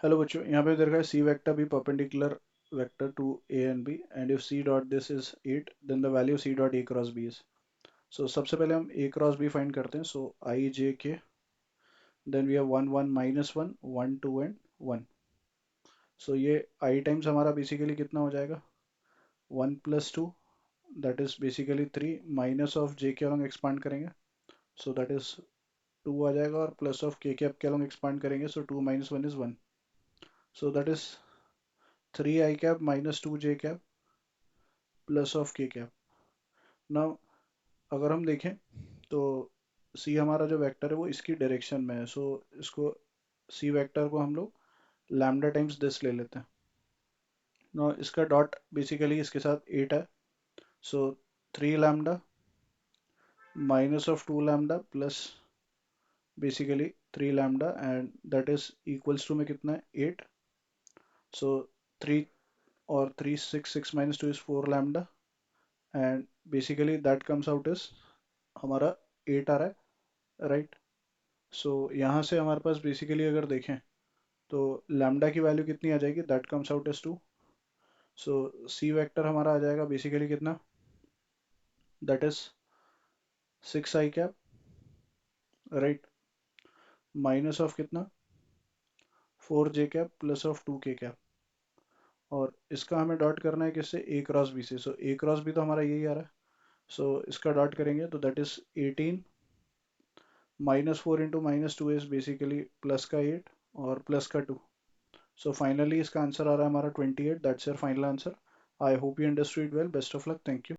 Hello बच्चों, यहाँ पे देखा है C vector B perpendicular vector to A and B and if C dot this is 8 then the value C dot A cross B is. So सबसे पहले हम ए cross B find करते हैं। सो I J K, then we have 1 1 minus 1 1 2 and 1। So ये I times हमारा basically कितना हो जाएगा, 1 plus 2, that is basically 3 minus of J K along expand करेंगे, सो दैट इज 2 आ जाएगा, और प्लस ऑफ के अब के अलॉन्ग एक्सपांड करेंगे, सो 2 minus 1 is 1। So that is 3 I cap minus 2 J cap plus of के कैप। नाउ अगर हम देखें तो सी हमारा जो वेक्टर है वो इसकी डायरेक्शन में है, सो इसको सी वेक्टर को हम लोग लैम्डा टाइम्स दिस ले लेते हैं। नाउ इसका डॉट बेसिकली इसके साथ 8 है, so 3 lambda minus of 2 lambda plus basically 3 lambda and that is equals to में कितना है 8। सो 3 और 3 6 6 minus 2 is 4 lambda and basically that comes out is हमारा 8 आ रहा है, राइट। सो यहाँ से हमारे पास बेसिकली अगर देखें तो लैम्डा की वैल्यू कितनी आ जाएगी, that comes out as 2। So C vector हमारा आ जाएगा बेसिकली कितना, that is 6 I cap, right, minus of कितना 4 जे कैप प्लस ऑफ 2 के कैप, और इसका हमें डॉट करना है किससे, ए क्रॉस बी से। सो ए क्रॉस बी तो हमारा यही आ रहा है, सो इसका डॉट करेंगे तो that is 18 minus 4 into minus 2 is basically plus का 8 और प्लस का 2। सो फाइनली इसका आंसर आ रहा है हमारा 28। That's your final answer. I hope you understood well. Best of luck. Thank you.